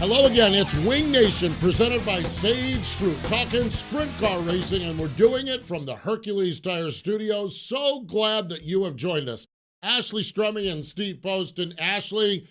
Hello again. It's Wing Nation presented by Sage Fruit, talking sprint car racing, and we're doing it from the Hercules Tire Studios. So glad that you have joined us. Ashley Stremme and Steve Post. And Ashley,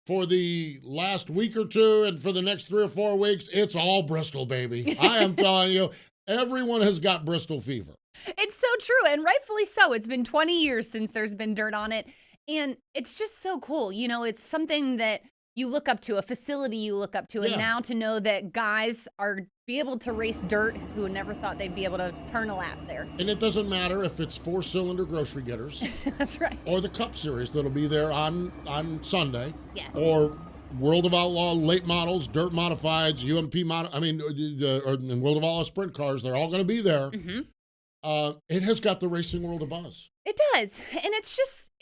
for the last week or two and for the next 3 or 4 weeks, it's all Bristol, baby. I am telling you, everyone has got Bristol fever. It's so true, and rightfully so. It's been 20 years since there's been dirt on it, and it's just so cool. You know, it's something that you look up to, a facility you look up to, and now to know that guys are be able to race dirt who never thought they'd be able to turn a lap there. And it doesn't matter if it's 4-cylinder grocery getters. That's right. Or the Cup Series that'll be there on Sunday. Yes. Or World of Outlaw late models, dirt modifieds, UMP and World of Outlaw sprint cars. They're all going to be there. Mm-hmm. It has got the racing world a buzz. It does, and it's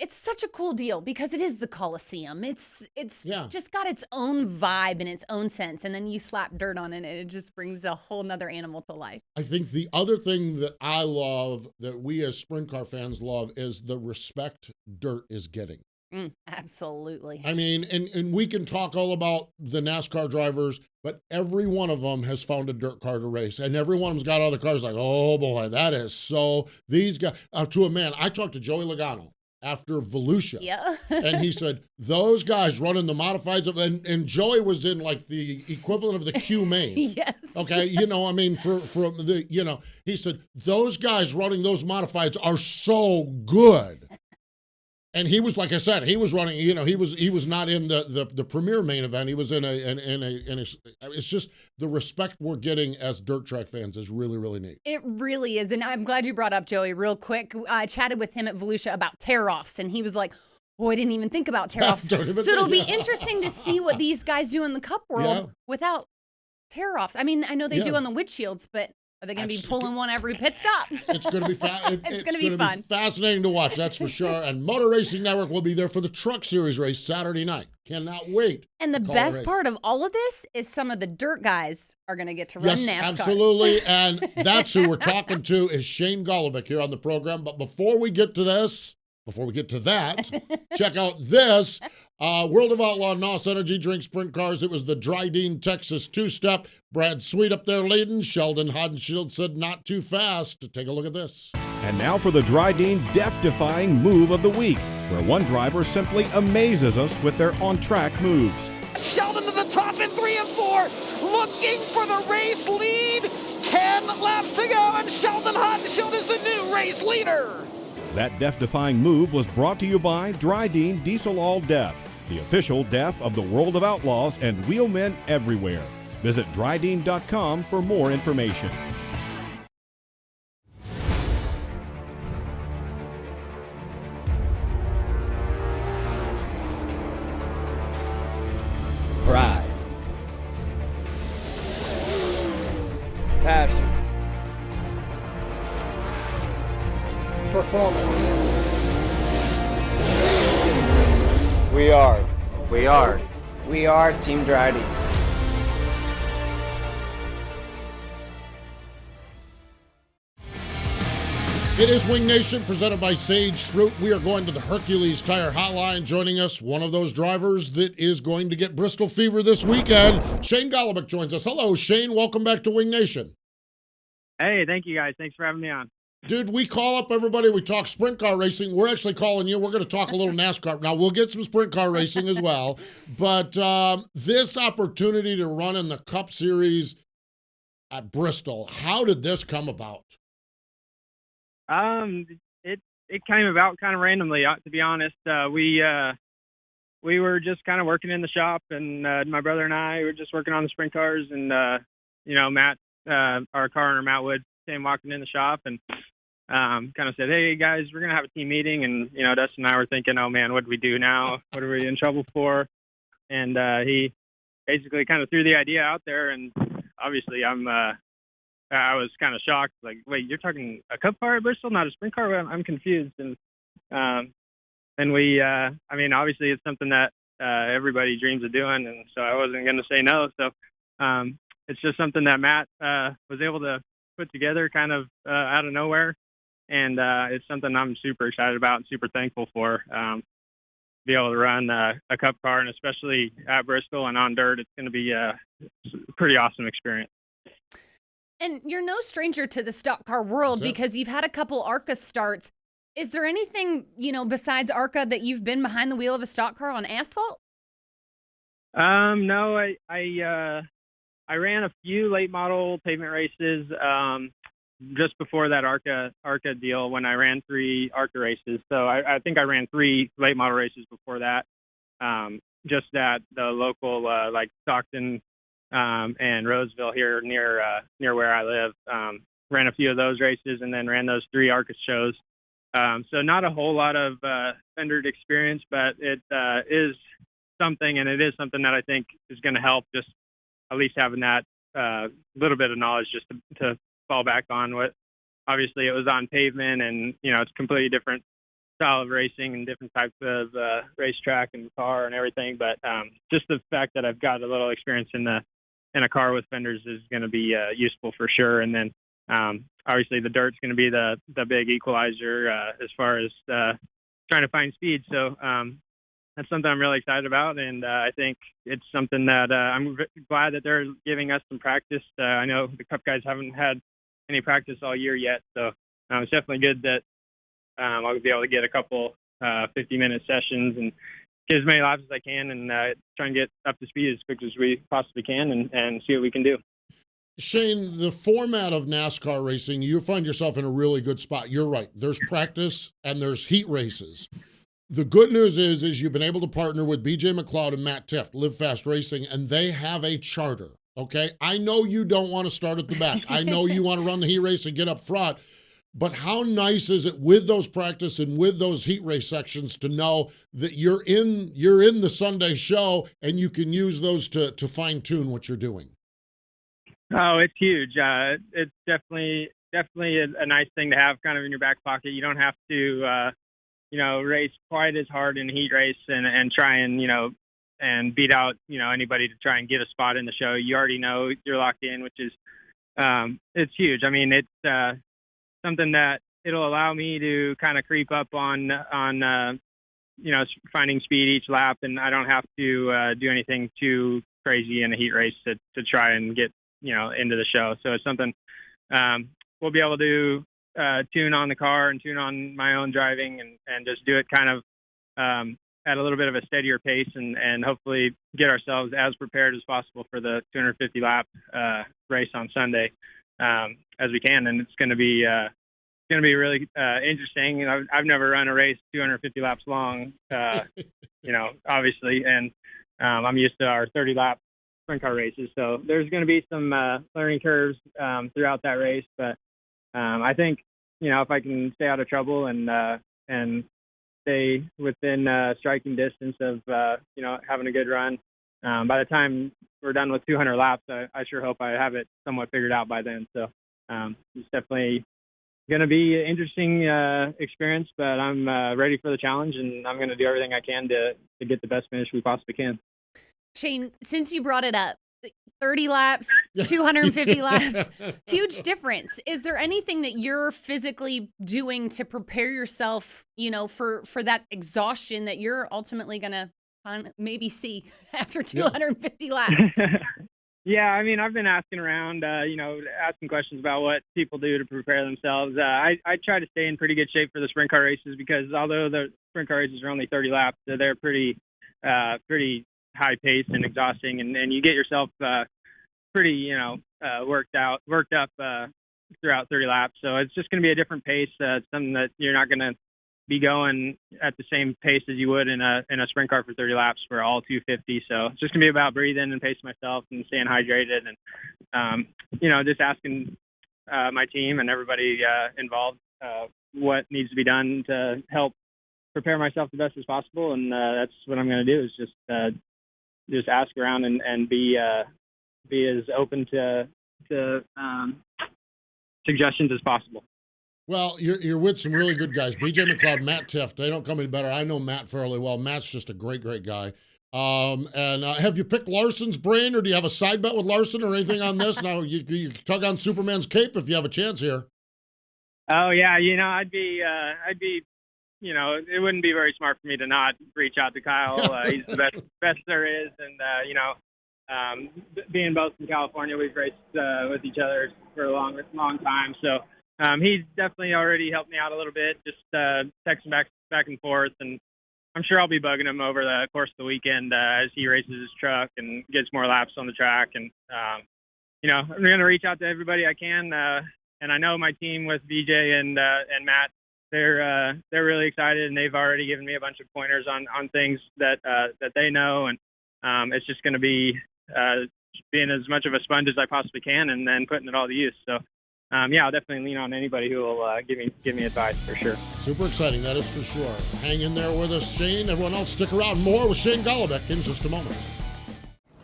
such a cool deal because it is the Coliseum. It's just got its own vibe and its own sense, and then you slap dirt on it, and it just brings a whole nother animal to life. I think the other thing that I love, that we as sprint car fans love, is the respect dirt is getting. Absolutely. I mean, and we can talk all about the NASCAR drivers, but every one of them has found a dirt car to race. And every one of them's got other cars like, oh boy, that is so. These guys, to a man, I talked to Joey Logano after Volusia. Yeah. And he said, those guys running the modifieds, and Joey was in like the equivalent of the Q main. Yes. Okay. You know, I mean, for the, you know, he said, those guys running those modifieds are so good. And he was, like I said, he was running, you know, he was not in the premier main event. He was in it's just the respect we're getting as dirt track fans is really, really neat. It really is. And I'm glad you brought up Joey real quick. I chatted with him at Volusia about tear-offs, and he was like, boy, I didn't even think about tear-offs. So it'll be interesting to see what these guys do in the Cup world without tear-offs. I mean, I know they do on the windshields, but are they going to be pulling one every pit stop? It's going to be it's going to be fun. Be fascinating to watch, that's for sure. And Motor Racing Network will be there for the Truck Series race Saturday night. Cannot wait. And the best part of all of this is some of the dirt guys are going to get to run NASCAR. Yes, absolutely. And that's who we're talking to is Shane Golobic here on the program. But before we get to that, check out this. World of Outlaw NOS Energy Drink Sprint Cars. It was the Dryden, Texas two-step. Brad Sweet up there leading. Sheldon Hodenshield said not too fast. Take a look at this. And now for the Dryden death-defying move of the week, where one driver simply amazes us with their on-track moves. Sheldon to the top in 3 and 4, looking for the race lead. 10 laps to go, and Sheldon Hodenshield is the new race leader. That death-defying move was brought to you by Dryden Diesel All Death, the official death of the World of Outlaws and wheelmen everywhere. Visit Dryden.com for more information. Pride. Passion. Performance. We are Team Dryden. It is Wing Nation presented by Sage Fruit. We are going to the Hercules Tire Hotline. Joining us, one of those drivers that is going to get Bristol fever this weekend. Shane Golobic joins us. Hello, Shane. Welcome back to Wing Nation. Hey, thank you guys. Thanks for having me on. Dude, we call up everybody. We talk sprint car racing. We're actually calling you. We're going to talk a little NASCAR. Now, we'll get some sprint car racing as well. But this opportunity to run in the Cup Series at Bristol, how did this come about? It came about kind of randomly, to be honest. We were just kind of working in the shop, and my brother and I were just working on the sprint cars, and Matt, our car owner Matt Woods, came walking in the shop and kind of said, "Hey guys, we're gonna have a team meeting," and Dustin and I were thinking, "Oh man, what do we do now? What are we in trouble for?" And he basically kind of threw the idea out there, and obviously I was kind of shocked. Like, wait, you're talking a Cup car at Bristol, not a sprint car? I'm confused. And we, obviously it's something that everybody dreams of doing, and so I wasn't going to say no. So it's just something that Matt was able to put together kind of out of nowhere, and it's something I'm super excited about and super thankful for. be able to run a cup car, and especially at Bristol and on dirt, it's going to be a pretty awesome experience. And you're no stranger to the stock car world because you've had a couple ARCA starts. Is there anything, besides ARCA that you've been behind the wheel of a stock car on asphalt? No, I ran a few late model pavement races just before that ARCA deal when I ran 3 ARCA races. So I think I ran 3 late model races before that, just at the local like Stockton and Roseville here near where I live. Ran a few of those races and then ran those 3 ARCA shows. So not a whole lot of fendered experience, but it is something, and it is something that I think is going to help, just at least having that little bit of knowledge just to fall back on. What obviously it was on pavement, and it's completely different style of racing and different types of racetrack and car and everything. But just the fact that I've got a little experience in a car with fenders is going to be useful for sure. And then obviously the dirt's going to be the big equalizer as far as trying to find speed. So that's something I'm really excited about, and I think it's something that I'm glad that they're giving us some practice. I know the Cup guys haven't had any practice all year yet, so it's definitely good that I'll be able to get a couple 50-minute sessions and get as many laps as I can, and try and get up to speed as quick as we possibly can, and see what we can do. Shane, the format of NASCAR racing, you find yourself in a really good spot. You're right. There's practice and there's heat races. The good news is you've been able to partner with BJ McLeod and Matt Tifft, Live Fast Racing, and they have a charter, okay? I know you don't want to start at the back. I know you want to run the heat race and get up front, but how nice is it with those practice and with those heat race sections to know that you're in the Sunday show and you can use those to fine-tune what you're doing? Oh, it's huge. It's definitely a nice thing to have kind of in your back pocket. You don't have to race quite as hard in a heat race and try and, and beat out, anybody to try and get a spot in the show. You already know you're locked in, which is, it's huge. I mean, it's something that it'll allow me to kind of creep up on finding speed each lap, and I don't have to do anything too crazy in a heat race to try and get, into the show. So it's something we'll be able to tune on the car and tune on my own driving and just do it kind of at a little bit of a steadier pace and hopefully get ourselves as prepared as possible for the 250 lap race on Sunday as we can. And it's going to be really interesting. I've never run a race 250 laps long, obviously, and I'm used to our 30 lap sprint car races. So there's going to be some learning curves throughout that race, but I think, if I can stay out of trouble and stay within striking distance of, having a good run, by the time we're done with 200 laps, I sure hope I have it somewhat figured out by then. So it's definitely going to be an interesting experience, but I'm ready for the challenge, and I'm going to do everything I can to get the best finish we possibly can. Shane, since you brought it up, 30 laps, 250 laps, huge difference. Is there anything that you're physically doing to prepare yourself, for that exhaustion that you're ultimately going to maybe see after 250 laps? Yeah, I mean, I've been asking around, asking questions about what people do to prepare themselves. I try to stay in pretty good shape for the sprint car races because although the sprint car races are only 30 laps, they're pretty high pace and exhausting, and you get yourself pretty worked up throughout 30 laps. So it's just going to be a different pace. It's something that you're not going to be going at the same pace as you would in a sprint car for 30 laps for all 250. So it's just gonna be about breathing and pacing myself and staying hydrated and just asking my team and everybody involved what needs to be done to help prepare myself the best as possible. And that's what I'm going to do is just ask around and be as open to suggestions as possible. Well, you're with some really good guys. BJ McLeod, Matt Tifft. They don't come any better. I know Matt fairly well. Matt's just a great, great guy. And have you picked Larson's brain, or do you have a side bet with Larson or anything on this? Now, you tug on Superman's cape if you have a chance here. Oh, yeah. I'd be it wouldn't be very smart for me to not reach out to Kyle. He's the best there is. And, being both from California, we've raced with each other for a long time. So he's definitely already helped me out a little bit, just texting back and forth. And I'm sure I'll be bugging him over the course of the weekend as he races his truck and gets more laps on the track. And, I'm going to reach out to everybody I can. And I know my team with BJ and Matt, they're really excited, and they've already given me a bunch of pointers on things that they know. And it's just going to be being as much of a sponge as I possibly can and then putting it all to use. So, I'll definitely lean on anybody who will give me advice for sure. Super exciting, that is for sure. Hang in there with us, Shane. Everyone else, stick around. More with Shane Golobic in just a moment.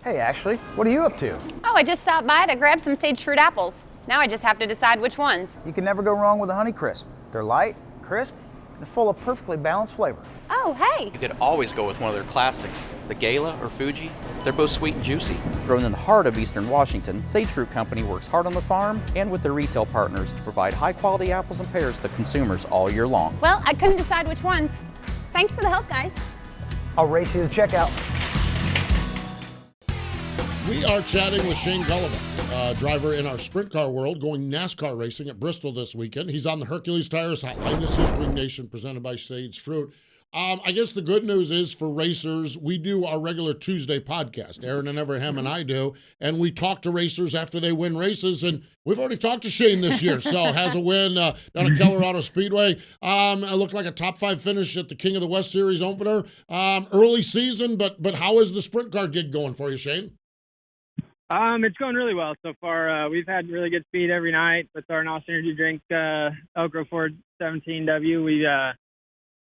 Hey, Ashley, what are you up to? Oh, I just stopped by to grab some sage fruit apples. Now I just have to decide which ones. You can never go wrong with a Honey Crisp. They're light, crisp, and full of perfectly balanced flavor. Oh, hey. You could always go with one of their classics, the Gala or Fuji. They're both sweet and juicy. Grown in the heart of Eastern Washington, Sage Fruit Company works hard on the farm and with their retail partners to provide high-quality apples and pears to consumers all year long. Well, I couldn't decide which ones. Thanks for the help, guys. I'll race you to checkout. We are chatting with Shane Golobic, driver in our sprint car world, going NASCAR racing at Bristol this weekend. He's on the Hercules Tires Hotline. This is Wing Nation, presented by Sage Fruit. I guess the good news is for racers, we do our regular Tuesday podcast. Aaron and Everham and I do, and we talk to racers after they win races, and we've already talked to Shane this year. So has a win down at Keller Auto Speedway. It looked like a top 5 finish at the King of the West Series opener. Early season, but how is the sprint car gig going for you, Shane? It's going really well so far. We've had really good speed every night with our NOS Energy Drink Elk Grove Ford 17W.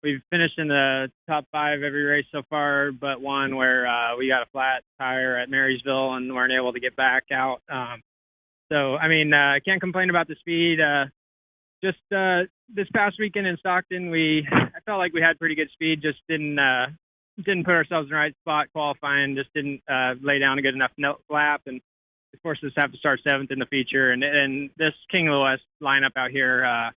We've finished in the top 5 every race so far, but one where we got a flat tire at Marysville and weren't able to get back out. I can't complain about the speed. Just this past weekend in Stockton, I felt like we had pretty good speed. Just didn't put ourselves in the right spot qualifying. Just didn't lay down a good enough lap, and of course, us have to start 7th in the feature. And this King of the West lineup out here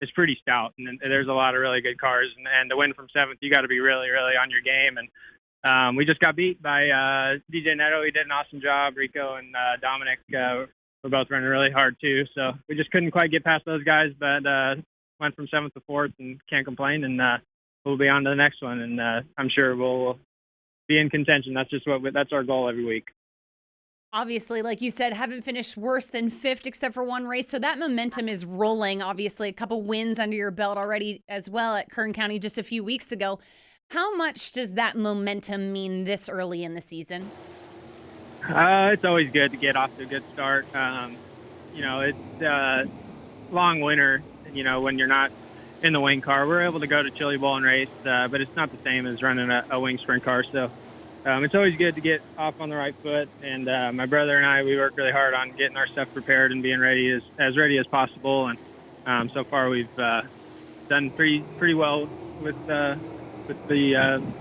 is pretty stout, and there's a lot of really good cars. And to win from 7th, you got to be really, really on your game. And we just got beat by DJ Neto. He did an awesome job. Rico and Dominic were both running really hard too. So we just couldn't quite get past those guys, but went from 7th to 4th and can't complain. And we'll be on to the next one, and I'm sure we'll be in contention. That's our goal every week. Obviously, like you said, haven't finished worse than 5th except for one race. So that momentum is rolling. Obviously, a couple wins under your belt already as well at Kern County just a few weeks ago. How much does that momentum mean this early in the season? It's always good to get off to a good start. It's a long winter, when you're not in the wing car. We're able to go to Chili Bowl and race, but it's not the same as running a wing sprint car. So it's always good to get off on the right foot. And my brother and I, we work really hard on getting our stuff prepared and being ready as ready as possible. And so far we've done pretty well with the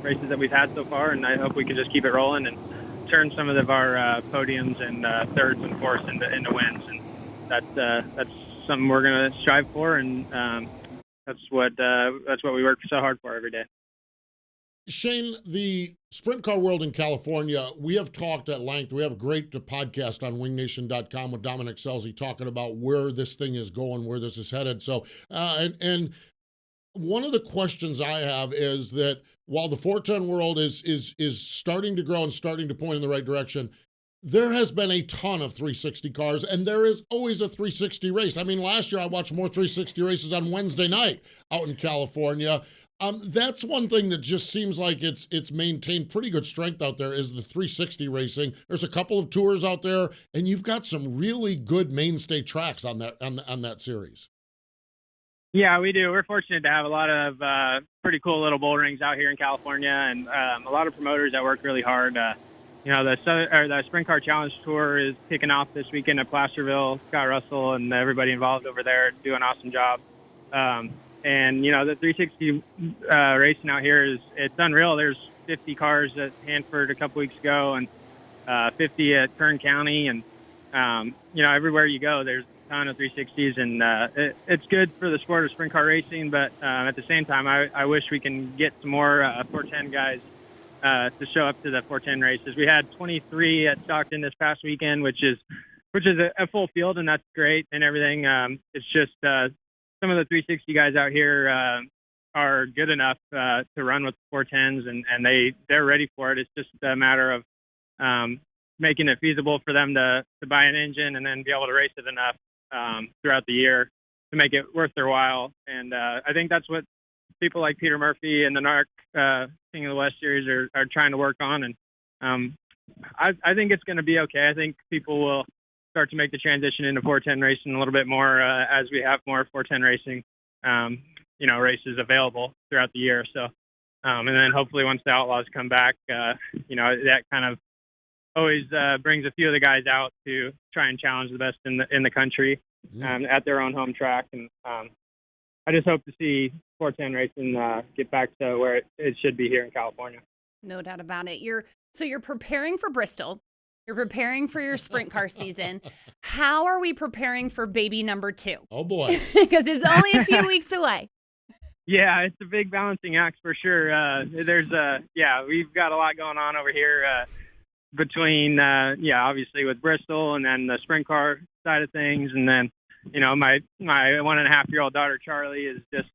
races that we've had so far. And I hope we can just keep it rolling and turn some of our podiums and thirds and fourths into wins. And that's something we're going to strive for. And that's what we work so hard for every day. Shane, the sprint car world in California, we have talked at length. We have a great podcast on wingnation.com with Dominic Selzy talking about where this thing is going, where this is headed. So, and one of the questions I have is that while the 410 world is starting to grow and starting to point in the right direction, there has been a ton of 360 cars, and there is always a 360 race. I mean, last year I watched more 360 races on Wednesday night out in California. That's one thing that just seems like it's maintained pretty good strength out there is the 360 racing. There's a couple of tours out there, and you've got some really good mainstay tracks on that series. Yeah, we do. We're fortunate to have a lot of pretty cool little bull rings out here in California, and a lot of promoters that work really hard. The Sprint Car Challenge Tour is kicking off this weekend at Placerville. Scott Russell and everybody involved over there do an awesome job. And the 360 racing out here it's unreal. There's 50 cars at Hanford a couple weeks ago, and 50 at Kern County, and everywhere you go, there's ton of 360s, and it's good for the sport of sprint car racing. But at the same time, I wish we can get some more 410 guys to show up to the 410 races. We had 23 at Stockton this past weekend, which is a full field, and that's great and everything. It's just some of the 360 guys out here are good enough to run with 410s, and they're ready for it. It's just a matter of making it feasible for them to buy an engine and then be able to race it enough throughout the year to make it worth their while. And I think that's what people like Peter Murphy and the NARC King of the West Series are trying to work on. And I think it's going to be okay. I think people will start to make the transition into 410 racing a little bit more as we have more 410 racing, races available throughout the year. So, and then hopefully once the Outlaws come back, that kind of always brings a few of the guys out to try and challenge the best in the country at their own home track. And I just hope to see 410 racing get back to where it should be here in California. No doubt about it. You're preparing for Bristol. You're preparing for your sprint car season. How are we preparing for baby number 2? Oh, boy. Because it's only a few weeks away. Yeah, it's a big balancing act for sure. We've got a lot going on over here between, obviously with Bristol and then the sprint car side of things. And then, my 1.5-year-old daughter, Charlie, is just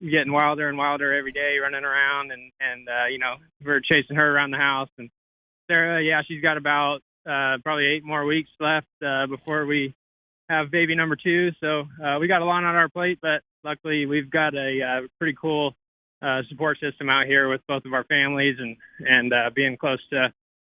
getting wilder and wilder every day, running around. And we're chasing her around the house. And Sarah, she's got about probably 8 more weeks left before we have baby number 2. So we got a lot on our plate, but luckily we've got a pretty cool support system out here with both of our families and being close to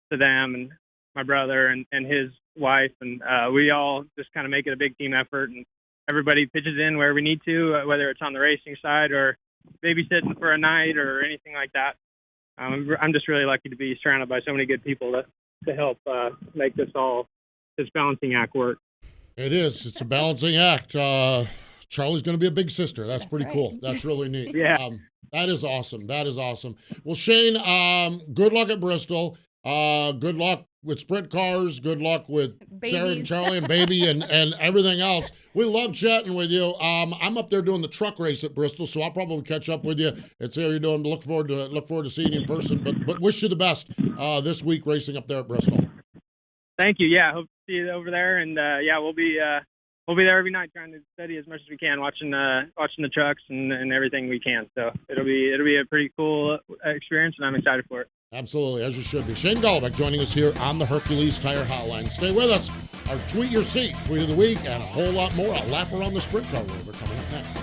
them and my brother and his wife. And we all just kind of make it a big team effort, and everybody pitches in where we need to, whether it's on the racing side or babysitting for a night or anything like that. I'm just really lucky to be surrounded by so many good people to help make this balancing act work. It is. It's a balancing act. Charlie's going to be a big sister. That's pretty right. cool. That's really neat. Yeah. That is awesome. That is awesome. Well, Shane, good luck at Bristol. Good luck with sprint cars. Good luck with Babies. Sarah and Charlie and baby and everything else. We love chatting with you. I'm up there doing the truck race at Bristol, so I'll probably catch up with you and see how you're doing. Look forward to seeing you in person. But wish you the best this week racing up there at Bristol. Thank you. Yeah, hope to see you over there. And we'll be there every night trying to study as much as we can, watching the trucks and everything we can. So it'll be a pretty cool experience, and I'm excited for it. Absolutely, as you should be. Shane Golobic joining us here on the Hercules Tire Hotline. Stay with us. Our Tweet Your Seat, Tweet of the Week, and a whole lot more. A lap around the sprint car world are coming up next.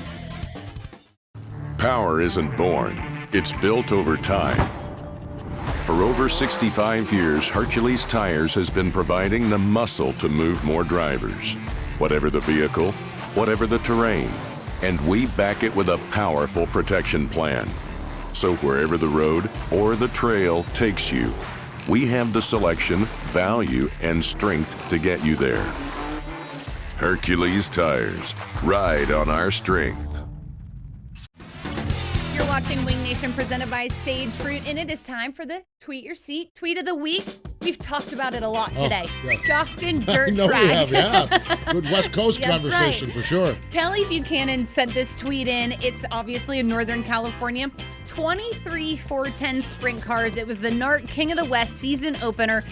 Power isn't born. It's built over time. For over 65 years, Hercules Tires has been providing the muscle to move more drivers. Whatever the vehicle, whatever the terrain. And we back it with a powerful protection plan. So wherever the road or the trail takes you, we have the selection, value, and strength to get you there. Hercules Tires. Ride on our strength. You're watching Wing Nation presented by Sage Fruit, and it is time for the Tweet Your Seat Tweet of the Week. We've talked about it a lot today. Yes. Stockton Dirt I know Track. we have, yeah. Good West Coast conversation right. for sure. Kelly Buchanan sent this tweet in. It's obviously in Northern California. 23 410 sprint cars. It was the NARC King of the West season opener.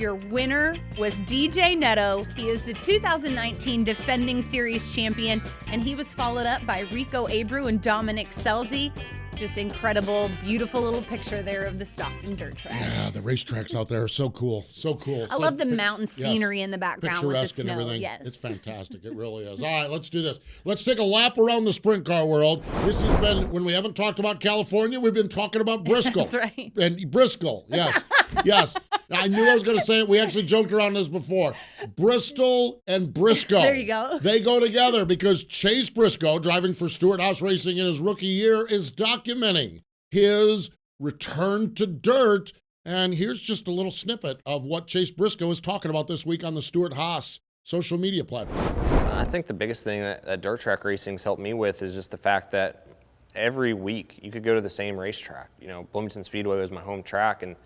Your winner was DJ Neto. He is the 2019 defending series champion, and he was followed up by Rico Abreu and Dominic Scelzi. Just incredible, beautiful little picture there of the Stockton Dirt Track. Yeah, the racetracks out there are so cool. So cool. I love the mountain scenery in the background with the picturesque snow. and everything. Yes. It's fantastic. It really is. All right, let's do this. Let's take a lap around the sprint car world. This has been, when we haven't talked about California, we've been talking about Bristol. That's right. And Bristol, yes. Yes. I knew I was going to say it. We actually joked around this before. Bristol and Briscoe. There you go. They go together because Chase Briscoe, driving for Stewart Haas Racing in his rookie year, is documenting his return to dirt. And here's just a little snippet of what Chase Briscoe is talking about this week on the Stewart Haas social media platform. I think the biggest thing that dirt track racing's helped me with is just the fact that every week you could go to the same racetrack. You know, Bloomington Speedway was my home track, and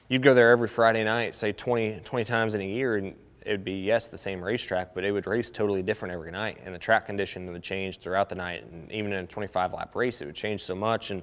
you'd go there every Friday night, say 20 times in a year, and it would be, yes, the same racetrack, but it would race totally different every night. And the track condition would change throughout the night. And even in a 25-lap race, it would change so much. And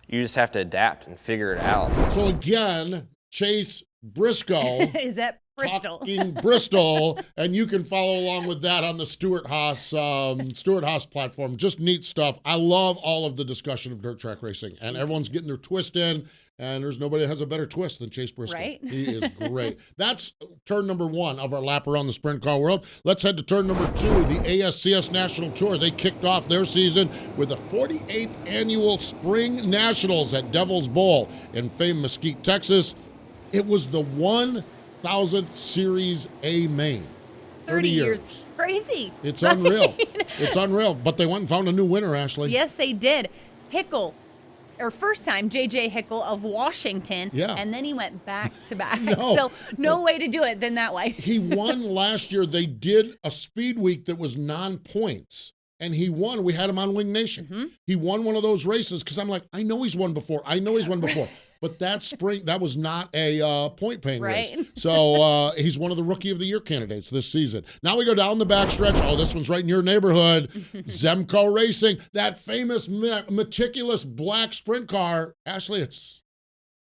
you just have to adapt and figure it out. So again, Chase Briscoe. Is that Bristol? Talking Bristol, and you can follow along with that on the Stuart Haas platform. Just neat stuff. I love all of the discussion of dirt track racing, and everyone's getting their twist in, and there's nobody that has a better twist than Chase Briscoe. Right? He is great. That's turn number 1 of our lap around the sprint car world. Let's head to turn number 2, the ASCS National Tour. They kicked off their season with the 48th annual Spring Nationals at Devil's Bowl in famed Mesquite, Texas. It was the 1,000th Series A main. 30 years. Crazy. It's unreal. It's unreal. But they went and found a new winner, Ashley. Yes, they did. Hickle, or first time, J.J. Hickle of Washington. Yeah. And then he went back to back. No. So no way to do it than that way. He won last year. They did a speed week that was non-points. And he won. We had him on Wing Nation. Mm-hmm. He won one of those races because I'm like, I know he's won before. But that spring, that was not a point-paying race. So he's one of the Rookie of the Year candidates this season. Now we go down the backstretch. Oh, this one's right in your neighborhood. Zemco Racing, that famous meticulous black sprint car. Ashley, it's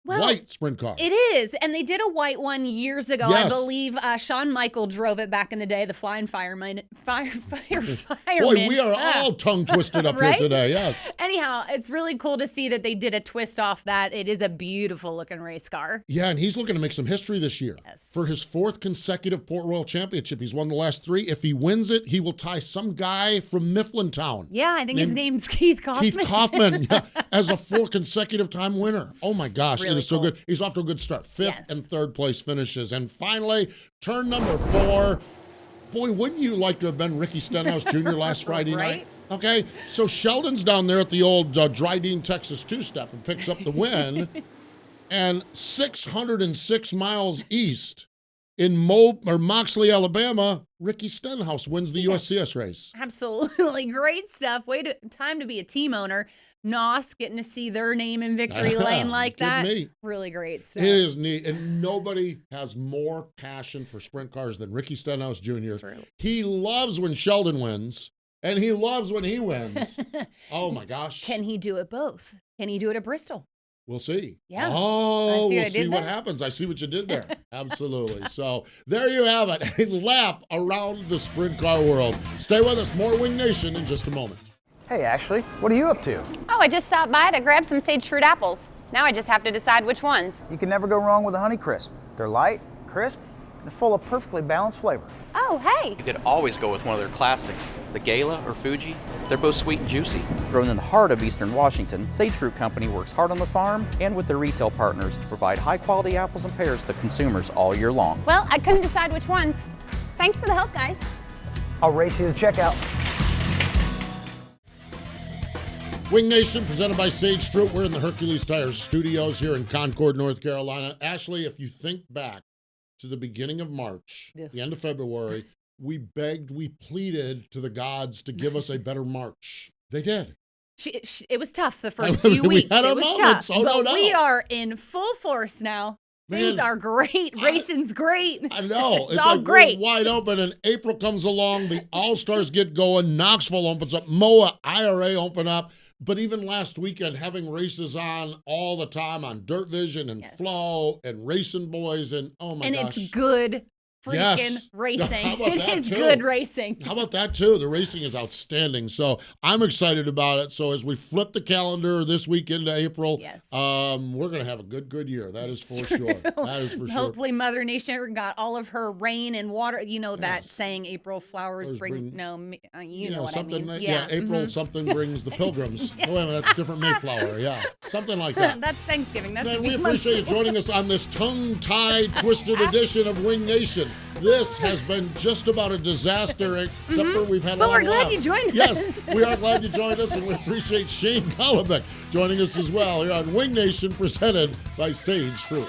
white sprint car. It is. And they did a white one years ago. Yes. I believe Shawn Michael drove it back in the day, the flying fireman. Fireman. Boy, we are all tongue twisted up Right? here today. Yes. Anyhow, it's really cool to see that they did a twist off that. It is a beautiful looking race car. Yeah, and he's looking to make some history this year. Yes. For his 4th consecutive Port Royal Championship. He's won the last 3. If he wins it, he will tie some guy from Mifflintown. Yeah, I think his name's Keith Kaufman. Keith Kaufman, yeah, as a 4 consecutive time winner. Oh my gosh, Really it is so cool. good. He's off to a good start. 5th Yes. and 3rd place finishes. And finally, turn number 4. Boy, wouldn't you like to have been Ricky Stenhouse Jr. last Friday night? Okay, so Sheldon's down there at the old Dryden, Texas two-step and picks up the win. And 606 miles east in Moxley, Alabama, Ricky Stenhouse wins the USCS race. Absolutely great stuff. Time to be a team owner. NOS getting to see their name in victory lane like that. Me. Really great stuff. It is neat, and nobody has more passion for sprint cars than Ricky Stenhouse Jr. True. He loves when Sheldon wins, and he loves when he wins. Oh my gosh. Can he do it both? Can he do it at Bristol? We'll see. Yeah. Oh, See what we'll I see did what there? happens. I see what you did there. Absolutely. So there you have it. A lap around the sprint car world. Stay with us. More Wing Nation in just a moment. Hey Ashley, what are you up to? Oh, I just stopped by to grab some sage fruit apples. Now I just have to decide which ones. You can never go wrong with a Honey Crisp. They're light, crisp, and full of perfectly balanced flavor. Oh, hey. You could always go with one of their classics, the Gala or Fuji. They're both sweet and juicy. Grown in the heart of Eastern Washington, Sage Fruit Company works hard on the farm and with their retail partners to provide high-quality apples and pears to consumers all year long. Well, I couldn't decide which ones. Thanks for the help, guys. I'll race you to checkout. Wing Nation, presented by Sage Fruit. We're in the Hercules Tires studios here in Concord, North Carolina. Ashley, if you think back to the beginning of March, the end of February, we begged, we pleaded to the gods to give us a better March. They did. It was tough the first few weeks. We had our it was moments. tough, Oh, no but doubt. we are in full force now. Things are great. Racing's great. I know. It's all like great. We're wide open, and April comes along. The All-Stars get going. Knoxville opens up. MOA, IRA open up. But even last weekend, having races on all the time on Dirt Vision and Flow and Racing Boys, and oh my gosh. And it's good freaking Yes. racing. How about that, It is too? good racing. How about that, too? The racing is outstanding. So I'm excited about it. So as we flip the calendar this week into April, we're going to have a good year. That is for sure. That is for sure. Hopefully Mother Nature got all of her rain and water. You know that saying, April flowers bring you know what I mean. April something brings the pilgrims. Oh, wait a minute, that's different Mayflower. Yeah, something like that. That's Thanksgiving. That's Man, we appreciate you joining us on this tongue-tied, twisted edition of Wing Nation. This has been just about a disaster, except for we've had a But lot we're of glad laughs. you joined us. Yes, we are glad you joined us, and we appreciate Shane Golobic joining us as well here on Wing Nation, presented by Sage Fruit.